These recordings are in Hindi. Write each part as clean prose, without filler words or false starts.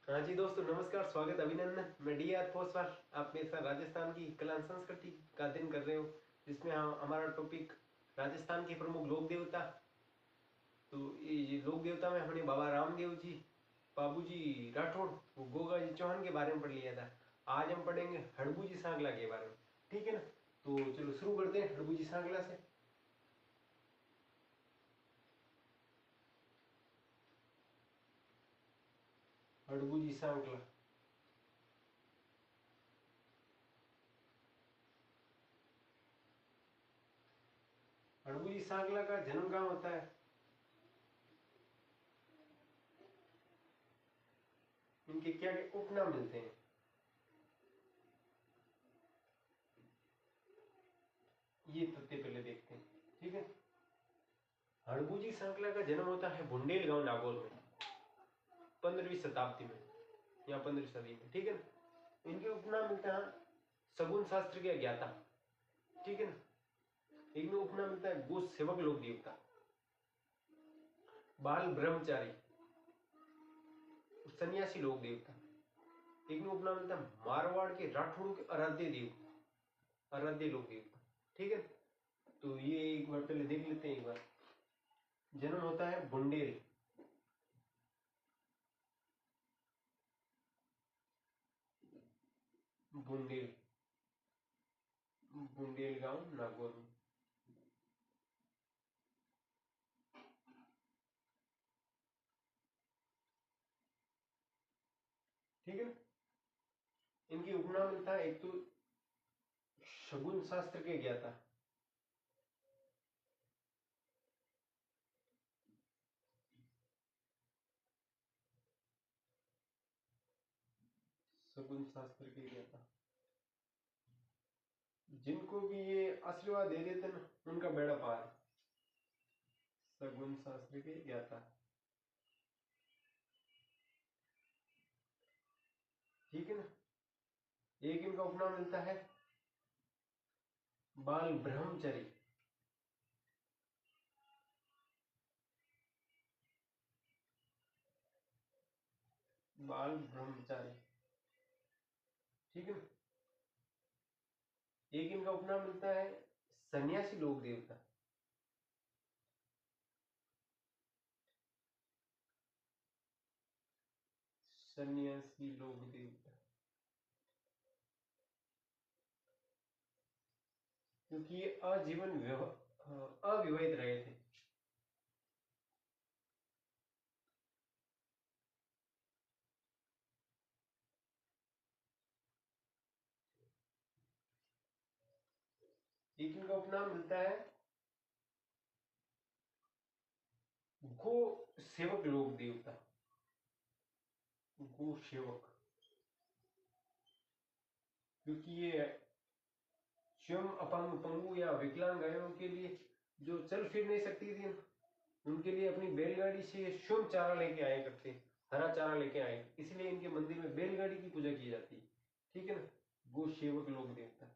हाँ जी दोस्तों, नमस्कार, स्वागत, अभिनंदन। मैं डी आर फोसवाल आप मेरे साथ राजस्थान की कला एवं संस्कृति का अध्ययन कर रहे हो, जिसमें हम हमारा टॉपिक राजस्थान के प्रमुख लोक देवता। तो ये लोक देवता में हमने बाबा रामदेव जी, बाबू जी राठौड़, वो गोगा जी चौहान के बारे में पढ़ लिया था। आज हम पढ़ेंगे हड़बू जी सांगला के बारे में। ठीक है ना? तो चलो शुरू करते हैं हड़बू जी सांगला से। हड़बू जी सांगला। हड़बू जी सांगला का जन्म कहाँ होता है? इनके क्या क्या उपनाम मिलते हैं, ये तथ्य पहले देखते हैं। ठीक है। हड़बूजी श्रृंखला का जन्म होता है बुंडेल गांव नागौर में 15वीं शताब्दी में या 15वीं सदी में। ठीक है ना? इनके उपनाम मिलता है सगुन शास्त्र के ज्ञाता। ठीक है ना? एक में उपनाम मिलता है गो सेवक लोक देवता, बाल ब्रह्मचारी, सन्यासी लोक देवता। एक में उपनाम मिलता है मारवाड़ के राठौड़ के आराध्य देव, आराध्य लोक देवता। ठीक है। तो ये एक बार पहले देख लेते हैं। एक बार जन्म होता है बुंडेल, बुंडेल, बुंडेल गांव नागौर में। ठीक है। इनकी उपनाम मिलता है एक तो शगुन शास्त्र के ज्ञाता, शगुन शास्त्र के ज्ञाता। जिनको भी ये आशीर्वाद दे देते ना, उनका बेड़ा पार। शगुन शास्त्र के ज्ञाता। ठीक है ना? एक इनका उपनाम मिलता है बाल ब्रह्मचरी, बाल ब्रह्मचारी। ठीक है ना? एक इनका उपनाम मिलता है सन्यासी लोक देवता, सन्यासी लोक देवता, क्योंकि ये अविवाहित रहे थे। एक इनका उपनाम मिलता है गो सेवक लोक देवता, गो सेवक, क्योंकि ये स्वयं अपंग, पंगु या विकलांग गायों के लिए, जो चल फिर नहीं सकती थी, उनके लिए अपनी बैलगाड़ी से स्वयं चारा लेके आए करते, हरा चारा लेके आए, इसलिए इनके मंदिर में बैलगाड़ी की पूजा की जाती है। ठीक है ना? गो सेवक लोक देवता,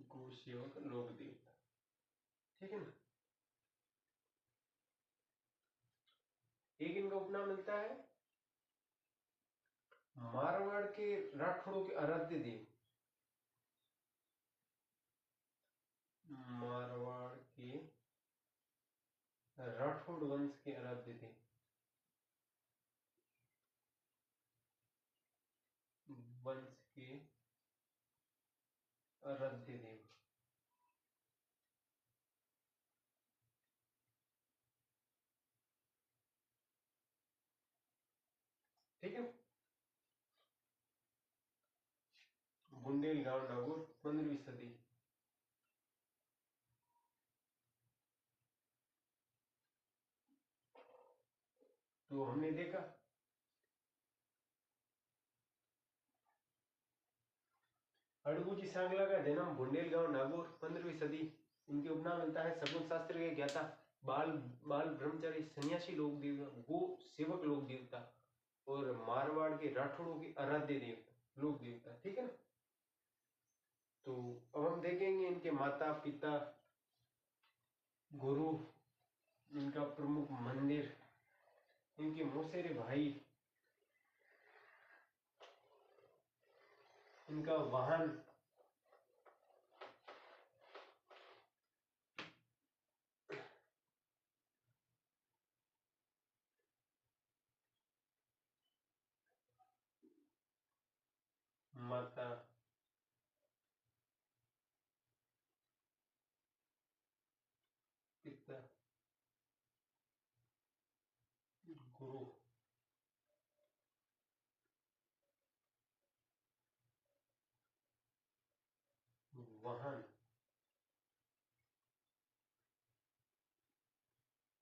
गो सेवक लोक देवता। ठीक है ना? एक इनका उपनाम मिलता है मारवाड़ के राठौड़ों के आराध्य देव, मारवाड़ के राठौड़ वंश के आराध्य देव, वंश के आराध्य देव। ठीक है। बुंदेल गांव नागौर 15वीं सदी। तो हमने देखा अड़बूजी सांगला का जन्म बुंदेल गांव नागौर 15वीं सदी। इनके उपनाम मिलता है सगुन शास्त्र के ज्ञाता, बाल बाल ब्रह्मचारी, सन्यासी लोक देवता, गो सेवक लोक देवता और मारवाड़ के राठौड़ों के आराध्य देवता लोक देवता। ठीक है ना? तो अब हम देखेंगे इनके माता पिता, गुरु, इनका प्रमुख मंदिर, इनके मौसेरे भाई, इनका वाहन, माता, पिता, गुरु, वाहन,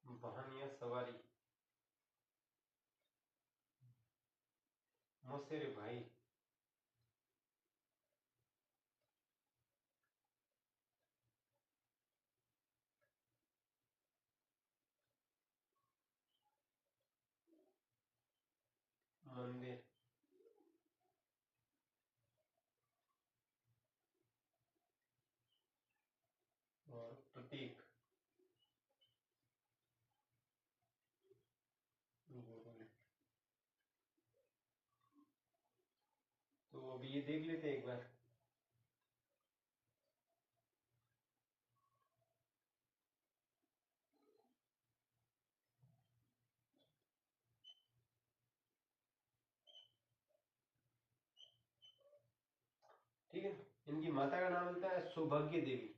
वाहन या सवारी, मौसेरे भाई, मंदिर और प्रतीक, गुरु। तो अभी ये देख लेते हैं एक बार। ठीक है, इनकी माता का नाम होता है सौभाग्य देवी,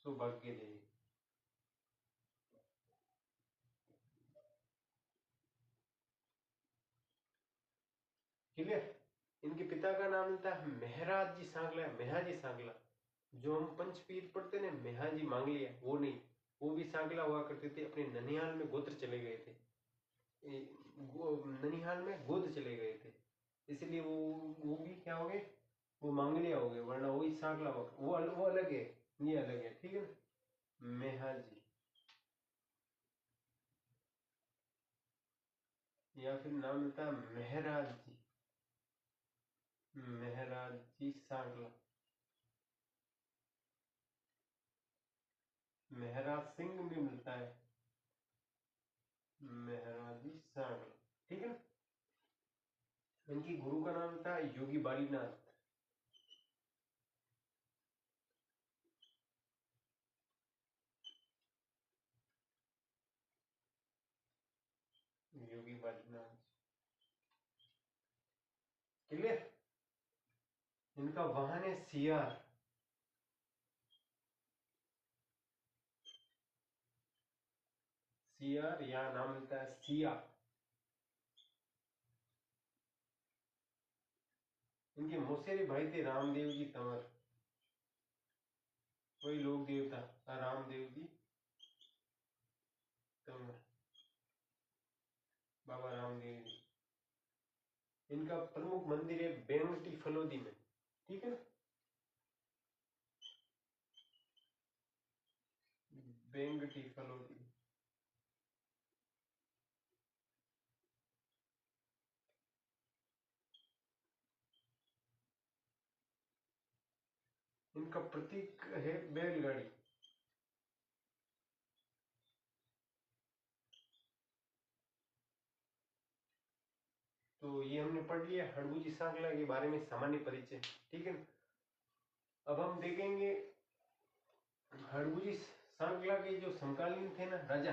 सौभाग्य देवी। क्लियर। इनके पिता का नाम होता है मेहराज जी सांगला, मेहाजी सांगला। जो हम पंचपीर पढ़ते ना, मेहाजी मांगलिया, वो नहीं, वो भी सांगला हुआ करते थे। अपने ननिहाल में गोत्र चले गए थे, ननिहाल में गोद चले गए थे, इसलिए वो भी क्या हो गए, वो मांगलिया हो गए, वरना वही सांगला हुआ। वो अलग है, ये अलग है। ठीक है ना, मेहाजी, या फिर नाम मिलता है मेहराज जी, मेहराज जी सांगला, मेहराज सिंह भी मिलता है, मेहराज जी सांगला। ठीक है ना। इनकी गुरु का नाम था योगी बालीनाथ, योगी बालीनाथ। क्लियर। इनका वाहन है सियार, सियार, या नाम मिलता है सिया। इनके मौसेरे भाई थे रामदेव जी तंवर, वही लोक देवता रामदेव जी तंवर, बाबा रामदेव जी। इनका प्रमुख मंदिर है बेंगटी फलोदी में। ठीक है, बेंगटी फलोदी। इनका प्रतीक है बैलगाड़ी। तो ये हमने पढ़ लिया हड़बूजी सांगला के बारे में सामान्य परिचय। ठीक है, अब हम देखेंगे हड़बूजी सांगला के जो समकालीन थे ना राजा,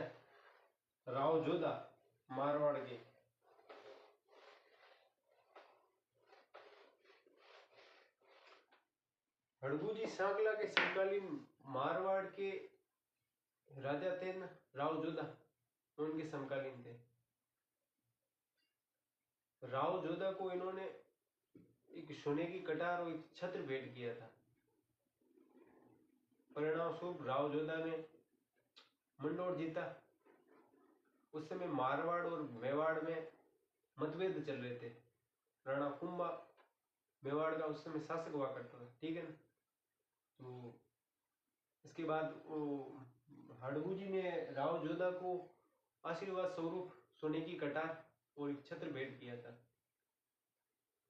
राव जोधा, मारवाड़ के। हड़बूजी सांगला के समकालीन मारवाड़ के राजा थे ना राव जोधा, उनके समकालीन थे। राव जोधा को इन्होंने एक सोने की कटार और एक छत्र भेंट किया था। परिणाम स्वरूप राव जोधा ने मंडोर जीता। उस समय मारवाड़ और मेवाड़ में मतभेद चल रहे थे। राणा कुंभा मेवाड़ का उस समय शासक हुआ करता था। ठीक है ना। तो इसके बाद वो हड़बू ने राव जोधा को आशीर्वाद स्वरूप सोने की कटार और एक छत्र भेंट किया था।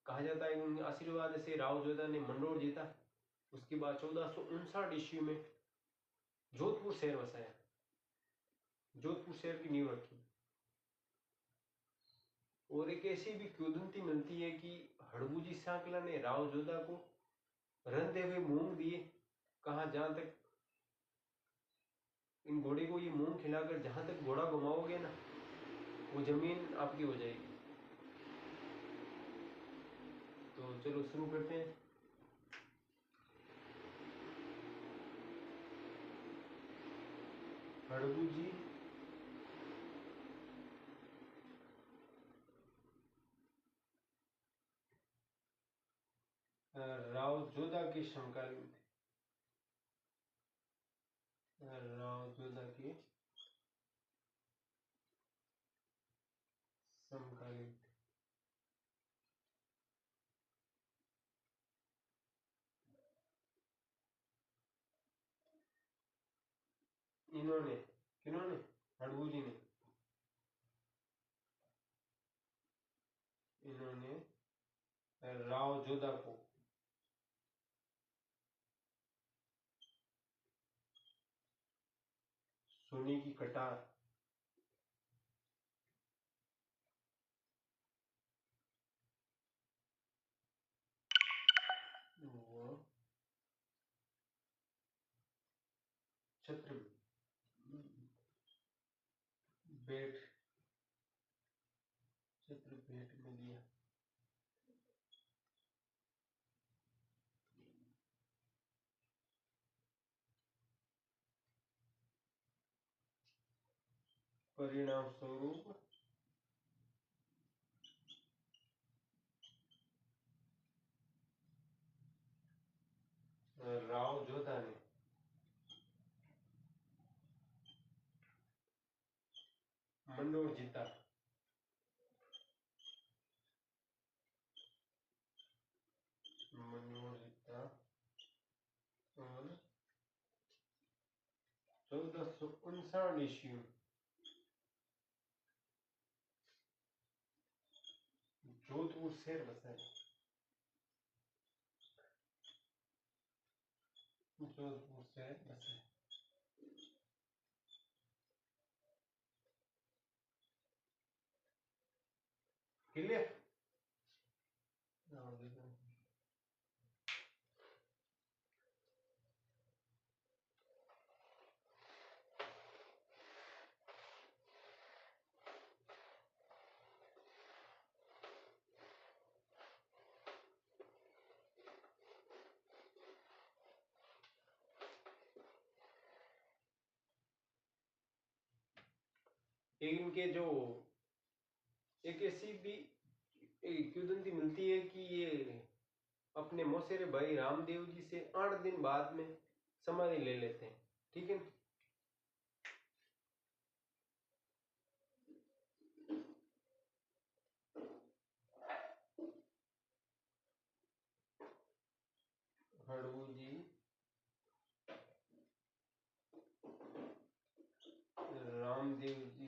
कहा जाता है उन आशीर्वाद से राव जोधा ने मंडोर जीता। उसके बाद 1459 ईस्वी में जोधपुर शहर बसाया, जोधपुर शहर की नींव रखी। और एक ऐसी भी किंवदंती मिलती है कि हड़बूजी सांकला ने राव जोधा को रंधे हुए मूंग दिए, कहा जहां तक इन घोड़े को ये मूंग खिलाकर जहां तक घोड़ा घुमाओगे ना वो जमीन आपकी हो जाएगी। तो चलो शुरू करते हैं। हड़बूजी राव जोधा के समकालीन थे, राव जोधा के समकालीन थे। इन्होंने, किन्होंने, हड़बूजी ने, इन्होंने राव जोधा को सोने की कटार व छत्र भेंट, छत्र भेंट में दिया। परिणाम स्वरूप राव जोधा ने मंडोर जीता, मंडोर जीता और 1459 ईस्वी में जोधपुर शहर बसाया, जोधपुर शहर बसाया। क्लियर। एक इनके जो एक ऐसी भी एक किंवदंती मिलती है कि ये अपने मौसेरे भाई रामदेव जी से 8 दिन बाद में समाधि ले लेते हैं, ठीक है। हड़बूजी रामदेव जी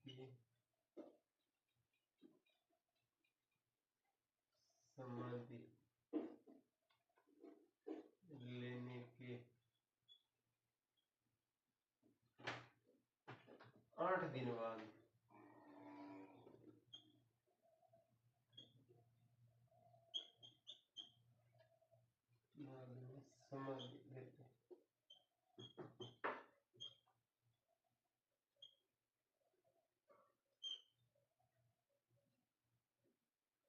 की समाधि लेने के 8 दिन बाद समाधि लेते।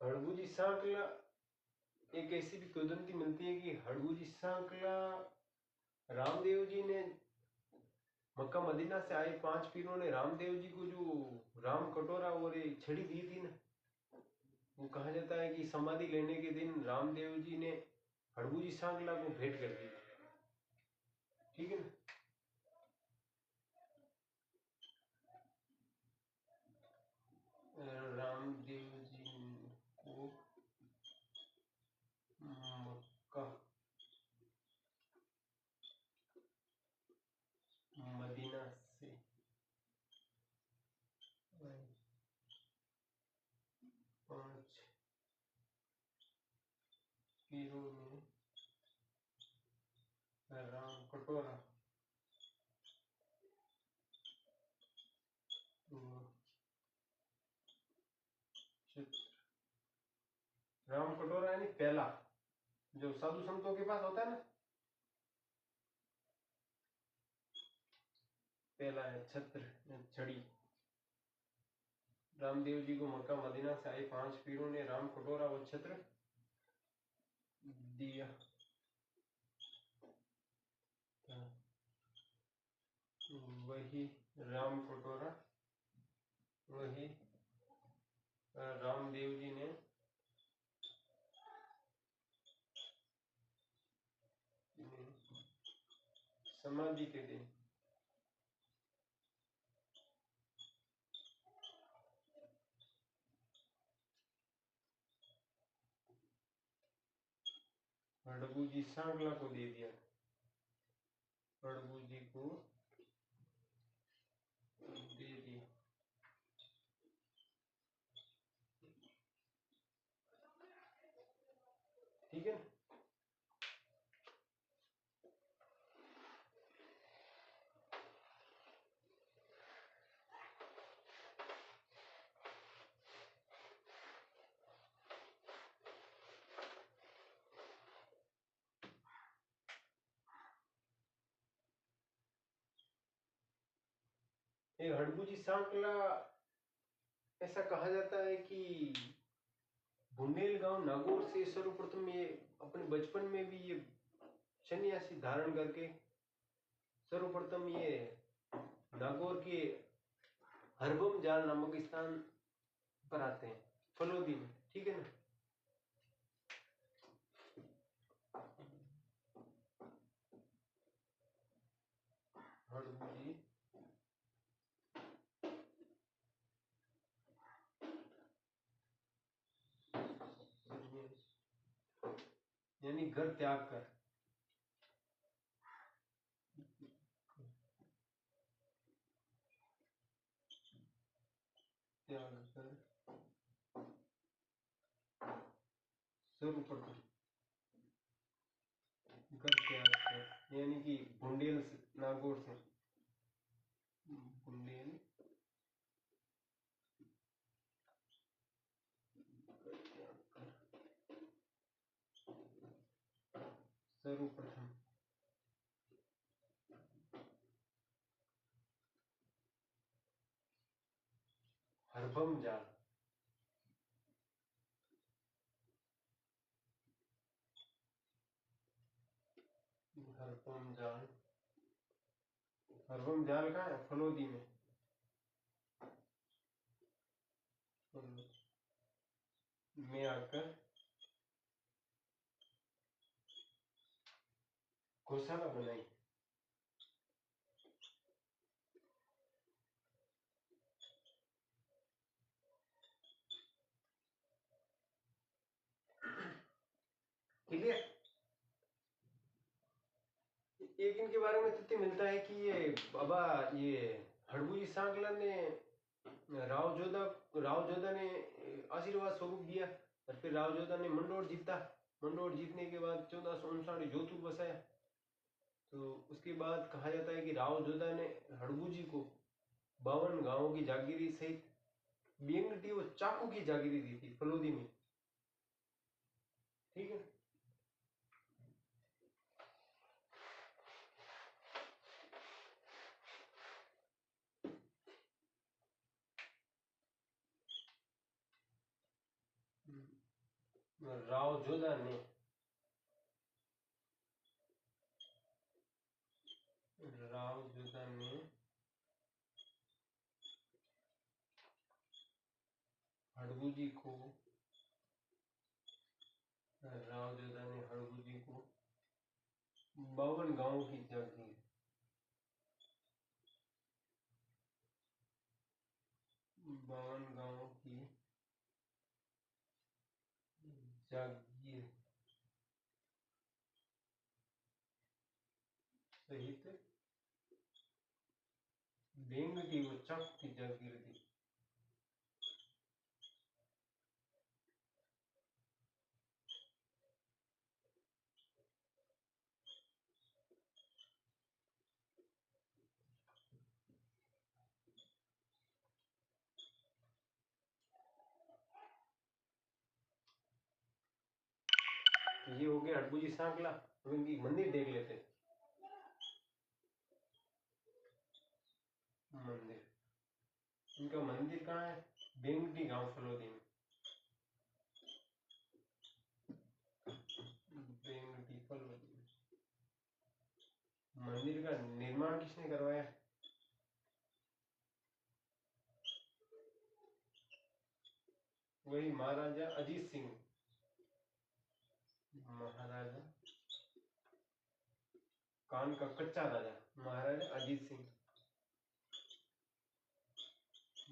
हड़बूजी सांकला एक ऐसी भी किंवदंती मिलती है कि हड़बूजी सांकला रामदेव जी ने मक्का मदीना से आए 5 पीरों ने रामदेव जी को जो राम कटोरा और ये छड़ी दी थी ना, वो कहा जाता है कि समाधि लेने के दिन रामदेव जी ने हड़बूजी सांकला को भेंट कर दी, ठीक है ना। रामदेव जी को मक्का मदीना से 5 पीरों ने राम कटोरा चित्र। राम कटोरा यानी पहला, जो साधु संतों के पास होता है ना, पहला है छत्र छड़ी। रामदेव जी को मक्का मदीना से आए 5 पीरों ने राम कटोरा व छत्र दिया। वही राम कटोरा, वही रामदेव जी ने समाधि के दिन हड़बू जी सांकला को दे दिया। हड़बू जी को दे दिया। ठीक है। ये हड़बू जी सांकला, ऐसा कहा जाता है कि बुंदेल गांव नागौर से सर्वप्रथम ये अपने बचपन में भी ये सन्यासी धारण करके सर्वप्रथम ये नागौर के हरबम जाल नामक स्थान पर आते हैं, फलोदी में। ठीक है ना। हड़बू जी यानी घर त्याग कर, त्याग कर सर्वप्रथम घर त्याग कर, यानी कि बुंदेल से, नागौर से, बुंदेल सर्वप्रथम हरबम जाल, हरबम जाल, हरबम जाल कहाँ है? फलोदी में। में आकर गौशाला बनाई। क्लियर। एक इनके बारे में तथ्य मिलता है कि ये बाबा, ये हड़बू जी सांकला ने राव जोधा ने आशीर्वाद स्वरूप दिया, और फिर राव जोधा ने मंडोर जीता। मंडोर जीतने के बाद 1459 जोधपुर बसाया। तो उसके बाद कहा जाता है कि राव जोधा ने हड़बू जी को 52 गांवों की जागीरी सहित बेंगटी और चाकू की जागीरी दी थी फलोदी में। ठीक है। राव जोधा ने हड़बू जी को राव जोधा ने हड़बू जी को 52 गांवों की जागीर, 52 गांवों की जागीर सहित बेंगटी व चाकू की जागीर दी। हो गया हड़बूजी सांकला। अब इनकी मंदिर देख लेते हैं। मंदिर, इनका मंदिर कहाँ है? बेंगटी गांव फलोदी में। बेंगटी फलोदी में मंदिर का निर्माण किसने करवाया? वही महाराजा अजीत सिंह। महाराजा कान का कच्चा राजा महाराजा अजीत सिंह।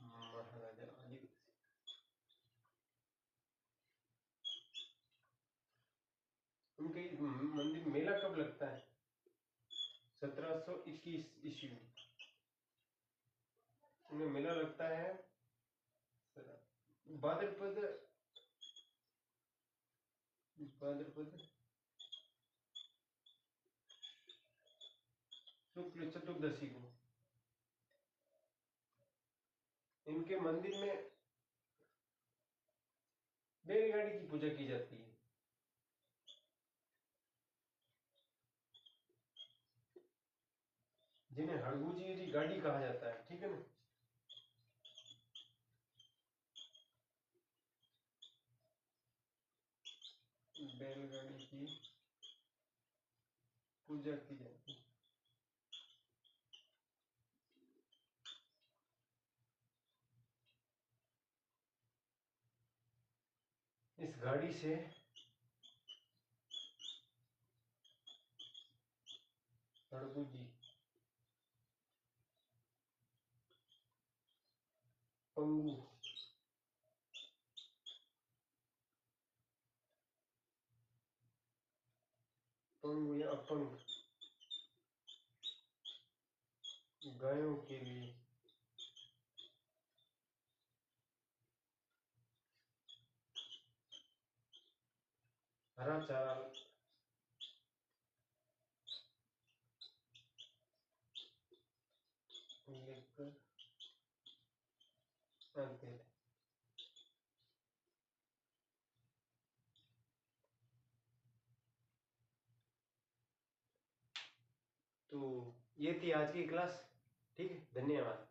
महाराजा अजीत सिंह। उनके मंदिर मेला कब लगता है? 1721 ईस्वी में उनमें मेला लगता है। भाद्रपद भाद्रपद शुक्ल चतुर्दशी को इनके मंदिर में बैलगाड़ी की पूजा की जाती है। जिन्हें हड़बूजी की गाड़ी कहा जाता है, ठीक है ना। बैलगाड़ी की पूजा की जाती है। इस गाड़ी से हड़बूजी पंगु पंगु या अपंग गायों के लिए हरा चारा लेकर आते थे। तो ये थी आज की क्लास। ठीक है, धन्यवाद।